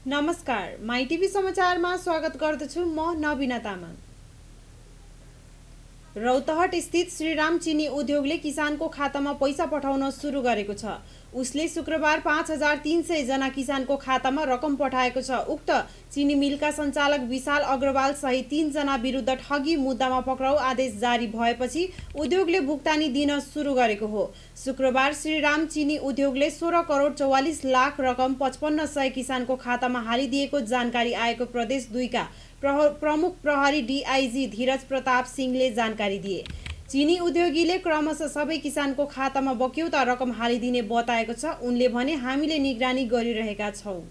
नमस्कार, my TV समाचारमा स्वागत गर्दछु म नबिना तामाङ। रौतहट स्थित श्रीराम चिनी उद्योगले किसानको खातामा पैसा पठाउन सुरु गरेको छ। उसले शुक्रबार 5300 जना किसानको खातामा रकम पठाएको छ। उक्त चिनी मिलका सञ्चालक विशाल अग्रवाल सहित 3 जना विरुद्ध ठगी मुद्दामा पक्राउ आदेश जारी भएपछि उद्योगले भुक्तानी दिन सुरु गरेको हो। शुक्रबार श्रीराम चिनी उद्योगले 16 करोड 44 लाख रकम 5500 किसानको खातामा हालिदिएको जानकारी आएको प्रदेश 2 का प्रमुख प्रहरी डीआईजी धीरज प्रताप सिंहले जानकारी दिए। चिनी उद्योगीले क्रमशः सबै किसानको खातामा बक्यौता रकम हालिदिने बताएको छ। उनले भने, हामीले निगरानी गरिरहेका छौं।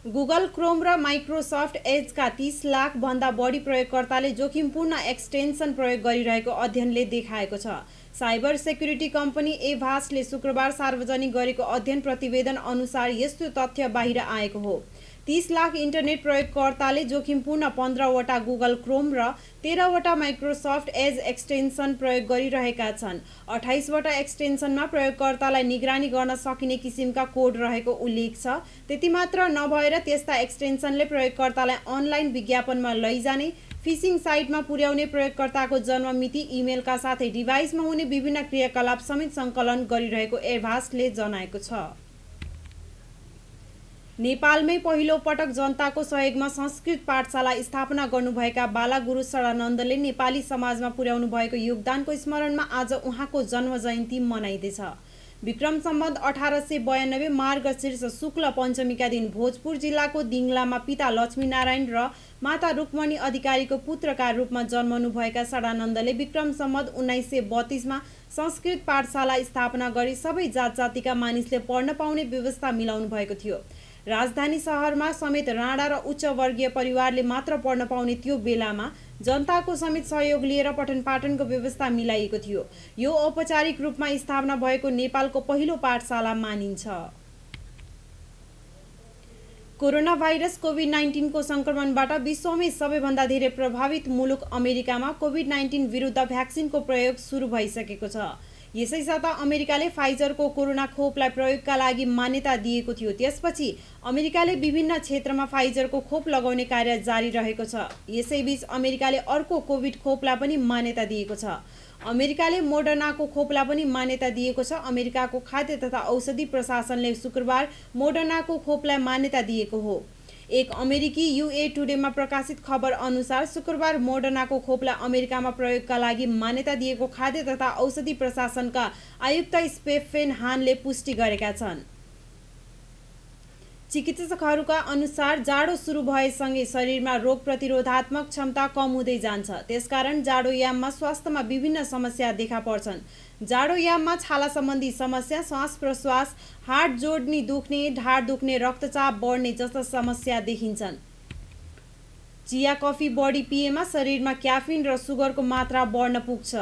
गुगल क्रोम र माइक्रोसफ्ट एजका 30 लाख भन्दा बढी प्रयोगकर्ताले जोखिमपूर्ण एक्सटेन्सन प्रयोग गरिरहेको अध्ययनले देखाएको छ। साइबर सेक्युरिटी कम्पनी एभास्टले शुक्रबार सार्वजनिक गरेको अध्ययन प्रतिवेदन अनुसार यस्तो तथ्य बाहिर आएको हो। 30 लाख इन्टरनेट प्रयोगकर्ताले जोखिमपूर्ण 15 वटा गुगल क्रोम र 13 वटा माइक्रोसफ्ट एज एक्सटेन्सन प्रयोग गरिरहेका छन्। 28 वटा एक्सटेन्सनमा प्रयोगकर्तालाई निगरानी गर्न सकिने किसिमका कोड रहेको उल्लेख छ। त्यति मात्र नभएर त्यस्ता एक्सटेन्सनले प्रयोगकर्तालाई अनलाइन विज्ञापनमा लैजाने, फिसिङ साइटमा पुर्याउने, प्रयोगकर्ताको जन्म मिति, इमेलका साथै डिभाइसमा हुने विभिन्न क्रियाकलाप समेत सङ्कलन गरिरहेको एभास्टले जनाएको छ। नेपालमै पहिलो पटक जनताको सहयोगमा संस्कृत पाठशाला स्थापना गर्नुभएका बालागुरु सडानन्दले नेपाली समाजमा पुर्याउनु भएको योगदानको स्मरणमा आज उहाँको जन्म जयन्ती मनाइँदैछ। विक्रम सम्वत 1892 मार्गशीर्ष शुक्ल पञ्चमीका दिन भोजपुर जिल्लाको दिङलामा पिता लक्ष्मीनारायण र माता रुक्मणी अधिकारीको पुत्रका रूपमा जन्मनुभएका सडानन्दले विक्रम सम्वत 1932 मा संस्कृत पाठशाला स्थापना गरी सबै जात जातिका मानिसले पढ्न पाउने व्यवस्था मिलाउनु भएको थियो। राजधानी शहरमा समेत राणा र उच्च वर्गीय परिवारले मात्र पढ्न पाउने त्यो बेलामा जनताको समेत सहयोग लिएर पठन पाठनको व्यवस्था मिलाइएको थियो। यो औपचारिक रूपमा स्थापना भएको नेपालको पहिलो पाठशाला मानिन्छ। कोरोना भाइरस कोभिड-19 को संक्रमणबाट विश्वमै सबैभन्दा धेरै प्रभावित मुलुक अमेरिकामा कोभिड-19 विरुद्ध भ्याक्सिनको प्रयोग सुरु भइसकेको छ। यसै साता अमेरिकाले फाइजरको कोरोना खोपलाई प्रयोगका लागि मान्यता दिएको थियो। त्यसपछि अमेरिकाले विभिन्न क्षेत्रमा फाइजरको खोप लगाउने कार्य जारी रहेको छ। यसैबीच अमेरिकाले अर्को कोभिड खोपलाई पनि मान्यता दिएको छ। अमेरिकाले मोडर्नाको खोपलाई पनि मान्यता दिएको छ। अमेरिकाको खाद्य तथा औषधि प्रशासनले शुक्रबार मोडर्नाको खोपलाई मान्यता दिएको हो। एक अमेरिकी युए टुडेमा प्रकाशित खबर अनुसार शुक्रबार मोडर्नाको खोपलाई अमेरिकामा प्रयोगका लागि मान्यता दिएको खाद्य तथा औषधि प्रशासनका आयुक्त स्टेफेन हानले पुष्टि गरेका छन्। चिकित्सकहरूका अनुसार जाडो सुरु भएसँगै शरीरमा रोग प्रतिरोधात्मक क्षमता कम हुँदै जान्छ। त्यसकारण जाडोयाममा स्वास्थ्यमा विभिन्न समस्या देखा पर्छन्। जाडोयाममा छाला सम्बन्धी समस्या, श्वास प्रश्वास, हाड जोड्नी दुख्ने, ढाड दुख्ने, रक्तचाप बढ्ने जस्ता समस्या देखिन्छन्। चिया कफी बढी पिएमा शरीरमा क्याफिन र सुगरको मात्रा बढ्न पुग्छ।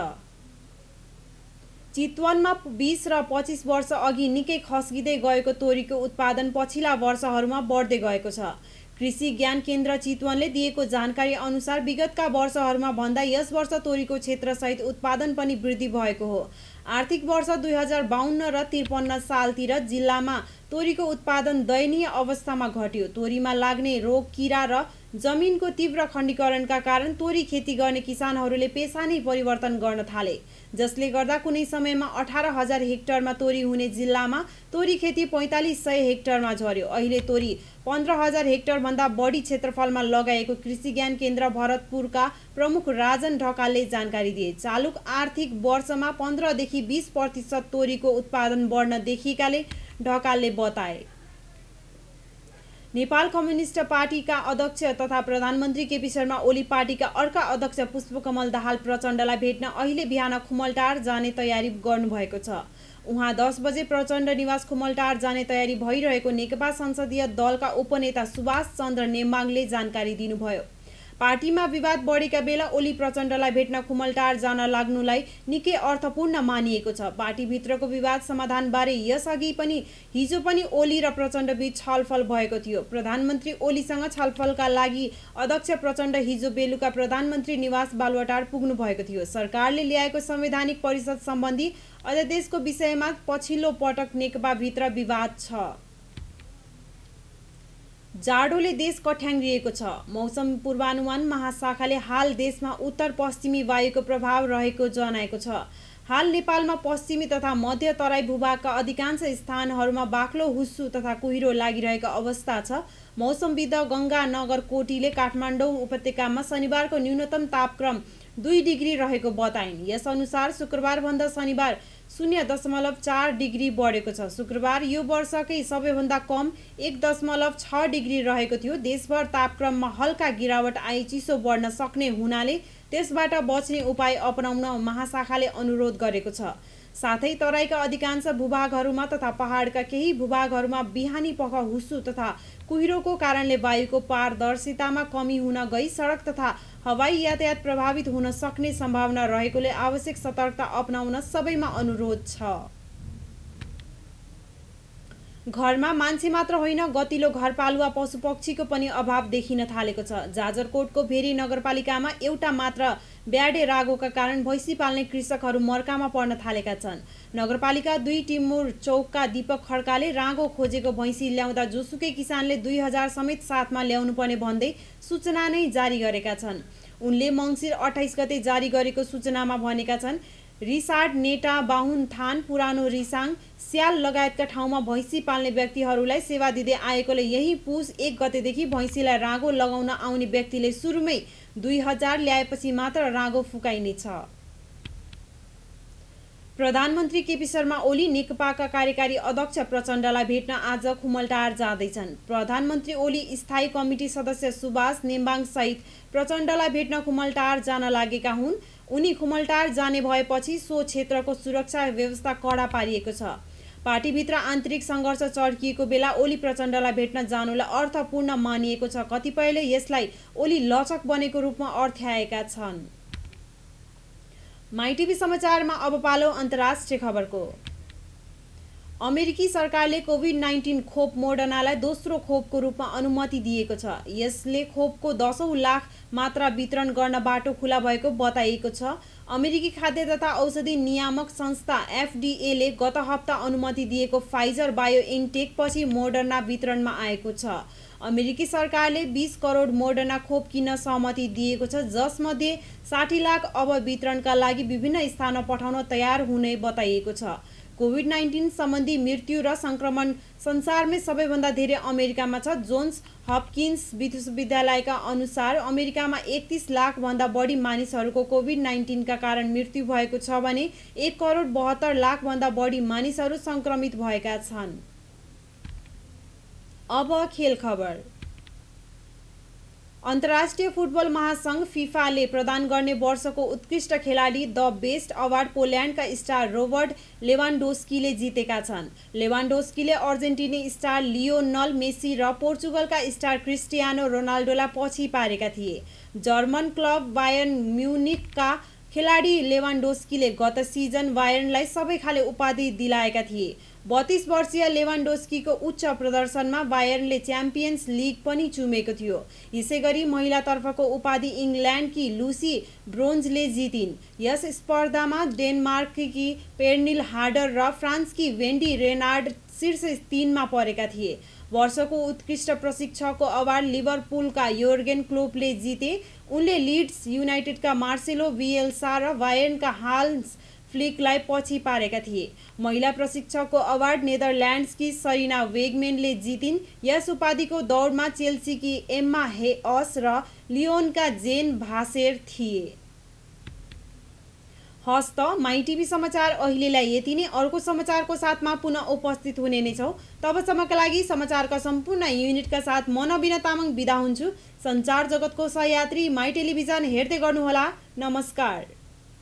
चितवनमा 20 र 25 वर्ष अघि निकै खस्किँदै गएको तोरीको उत्पादन पछिल्ला वर्षहरूमा बढ्दै गएको छ। कृषि ज्ञान केन्द्र चितवनले दिएको जानकारी अनुसार विगतका वर्षहरूमा भन्दा यस वर्ष तोरीको क्षेत्रसहित उत्पादन पनि वृद्धि भएको हो। आर्थिक वर्ष 2052 र 53 सालतिर जिल्लामा तोरीको उत्पादन दयनीय अवस्थामा घट्यो। तोरीमा लाग्ने रोग, किरा र जमिनको तीव्र खण्डीकरणका कारण तोरी खेती गर्ने किसानहरूले पेसा नै परिवर्तन गर्न थाले, जसले गर्दा कुनै समयमा 18,000 हेक्टरमा तोरी हुने जिल्लामा तोरी खेती 4500 हेक्टरमा झर्यो। अहिले तोरी 15,000 हेक्टर भन्दा बढी क्षेत्रफलमा लगाएको कृषि ज्ञान केन्द्र भरतपुरका प्रमुख राजन ढकालले जानकारी दिए। चालुक आर्थिक वर्षमा 15 देखि 20% तोरीको उत्पादन बढ्न देखिएकाले ढकालले बताए। नेपाल कम्युनिस्ट पार्टीका अध्यक्ष तथा प्रधानमन्त्री केपी शर्मा ओली पार्टीका अर्का अध्यक्ष पुष्पकमल दाहाल प्रचण्डलाई भेट्न अहिले बिहान खुमलटार जाने तयारी गर्नुभएको छ। उहाँ 10 बजे प्रचण्ड निवास खुमलटार जाने तयारी भइरहेको नेकपा संसदीय दलका उपनेता सुभाष चन्द्र नेम्बाङले जानकारी दिनुभयो। पार्टीमा विवाद बढेका बेला ओली प्रचण्डलाई भेट्न खुमलटार जान लाग्नुलाई निकै अर्थपूर्ण मानिएको छ। पार्टीभित्रको विवाद समाधानबारे यसअघि पनि हिजो पनि ओली र प्रचण्ड बीच छलफल भएको थियो। प्रधानमन्त्री ओलीसँग छलफलका लागि अध्यक्ष प्रचण्ड हिजो बेलुका प्रधानमन्त्री निवास बालुवाटार पुग्नु भएको थियो। सरकारले ल्याएको संवैधानिक परिषद सम्बन्धी अध्यादेशको विषयमा पछिल्लो पटक नेकपाभित्र विवाद छ। जाडोले देश कठ्याङ्ग्रिएको छ। मौसम पूर्वानुमान महाशाखाले हाल देशमा उत्तर पश्चिमी वायुको प्रभाव रहेको जनाएको छ। हाल नेपालमा पश्चिमी तथा मध्य तराई भूभागका अधिकांश स्थानहरूमा बाक्लो हुस्सु तथा कुहिरो लागिरहेको अवस्था छ। मौसमविद गङ्गा नगर कोटीले काठमाडौँ उपत्यकामा शनिबारको न्यूनतम तापक्रम 2 डिग्री रहेको बताइन्। यसअनुसार शुक्रबारभन्दा शनिबार 0.4 डिग्री बढेको छ। शुक्रबार यो वर्षकै सबैभन्दा कम 1.6 डिग्री रहेको थियो। देशभर तापक्रममा हल्का गिरावट आई चिसो बढ्न सक्ने हुनाले त्यसबाट बच्ने उपाय अपनाउन महाशाखाले अनुरोध गरेको छ। साथै तराईका अधिकांश भूभागहरूमा तथा पहाडका केही भूभागहरूमा बिहानी पख हुस्सु तथा कुहिरोको कारणले वायुको पारदर्शितामा कमी हुन गई सडक तथा हवाई यातायात प्रभावित हुन सक्ने सम्भावना रहेकोले आवश्यक सतर्कता अपनाउन सबैमा अनुरोध छ। घरमा मान्छे मात्र होइन गतिलो घरपालुवा पशुपक्षीको पनि अभाव देखिन थालेको छ। जाजरकोटको भेरी नगरपालिकामा एउटा मात्र ब्याडे रागोका कारण भैँसी पाल्ने कृषकहरू मर्कामा पर्न थालेका छन्। नगरपालिका 2 टिमुर चौकका दीपक खड्काले रागो खोजेको भैँसी ल्याउँदा जोसुकै किसानले 2000 समेत साथमा ल्याउनुपर्ने भन्दै सूचना नै जारी गरेका छन्। उनले मङ्सिर 28 गते जारी गरेको सूचनामा भनेका छन्, रिसार्ड नेटा बाहुन थान पुरानो रिसाङ स्याल लगायतका ठाउँमा भैँसी पाल्ने व्यक्तिहरूलाई सेवा दिँदै आएकोले यही पुस 1 गतेदेखि भैँसीलाई रागो लगाउन आउने व्यक्तिले सुरुमै 2000 ल्याएपछि मात्र रागो फुकाइनेछ। प्रधानमन्त्री केपी शर्मा ओली नेकपाका कार्यकारी अध्यक्ष प्रचण्डलाई भेट्न आज खुमलटार जाँदैछन्। प्रधानमन्त्री ओली स्थायी कमिटी सदस्य सुभाष नेम्बाङ सहित प्रचण्डलाई भेट्न खुमलटार जान लागेका हुन्। उनी खुमलटार जाने भएपछि सो क्षेत्रको सुरक्षा व्यवस्था कडा पारिएको छ। पार्टीभित्र आन्तरिक सङ्घर्ष चर्किएको बेला ओली प्रचण्डलाई भेट्न जानुलाई अर्थपूर्ण मानिएको छ। कतिपयले यसलाई ओली लचक बनेको रूपमा अर्थ्याएका छन्। माइटिभी समाचारमा अब पालो अन्तर्राष्ट्रिय खबरको। अमेरिकी सरकारले कोभिड-19 खोप मोडर्नालाई दोस्रो खोपको रूपमा अनुमति दिएको छ। यसले खोपको 10औं लाख मात्रा वितरण गर्न बाटो खुला भएको बताइएको छ। अमेरिकी खाद्य तथा औषधि नियामक संस्था एफडीएले गत हप्ता अनुमति दिएको फाइजर बायोइन्टेक पछि मोडर्ना वितरणमा आएको छ। अमेरिकी सरकारले 20 करोड मोडर्ना खोप किन्न सहमति दिएको छ, जसमध्ये 60 लाख अब वितरणका लागि विभिन्न स्थानमा पठाउन तयार हुने बताइएको छ। कोभिड-19 सम्बन्धी मृत्यु र संक्रमण संसारमै सबैभन्दा धेरै अमेरिकामा छ। जोन्स हपकिन्स विश्वविद्यालयका अनुसार अमेरिकामा 31 लाख भन्दा बढी मानिसहरूको कोभिड-19 का कारण मृत्यु भएको छ भने 1 करोड 72 लाख भन्दा बढी मानिसहरू संक्रमित भएका छन्। अब खेल खबर। अन्तर्राष्ट्रिय फुटबल महासंघ फिफाले प्रदान गर्ने वर्षको उत्कृष्ट खेलाडी द बेस्ट अवार्ड पोल्यान्डका स्टार रोबर्ट लेवान्डोस्कीले जितेका छन्। लेवान्डोस्कीले अर्जेन्टिनी स्टार लियोनल मेसी र पोर्चुगलका स्टार क्रिस्टियानो रोनाल्डोलाई पछि पारेका थिए। जर्मन क्लब बायर्न म्युनिखका खेलाडी लेवान्डोस्कीले गत सिजन बायर्नलाई सबै खाले उपाधि दिलाएका थिए। 32 वर्षीय लेवान्डोस्कीको उच्च प्रदर्शनमा बायर्नले च्याम्पियन्स लिग पनि चुमेको थियो। यसैगरी महिलातर्फको उपाधि इङ्ल्यान्डकी लुसी ब्रोन्जले जितिन्। यस स्पर्धामा डेनमार्ककी पेर्निल हार्डर र फ्रान्सकी वेन्डी रेनार्ड शीर्ष 3 मा परेका थिए। वर्षको उत्कृष्ट प्रशिक्षकको अवार्ड लिभरपुलका योर्गेन क्लोपले जिते। उनले लिड्स युनाइटेडका मार्सेलो बिएल्सा र बायर्नका हान्स फ्लिकलाई पछि पारेका थिए। महिला प्रशिक्षकको अवार्ड नेदरल्यान्ड्सकी सरिना वेगमेनले जितिन्। यस उपाधिको दौडमा चेल्सीकी एम्मा हेअस र लियोनका जेन भासेर थिए। हस्त माइटिभी समाचार अहिलेलाई यति नै। अर्को समाचारको साथमा पुनः उपस्थित हुने नै छौँ। तबसम्मका लागि समाचारका सम्पूर्ण युनिटका साथ म नबिना तामाङ बिदा हुन्छु। सञ्चार जगतको सहयात्री माई टेलिभिजन हेर्दै गर्नुहोला। नमस्कार।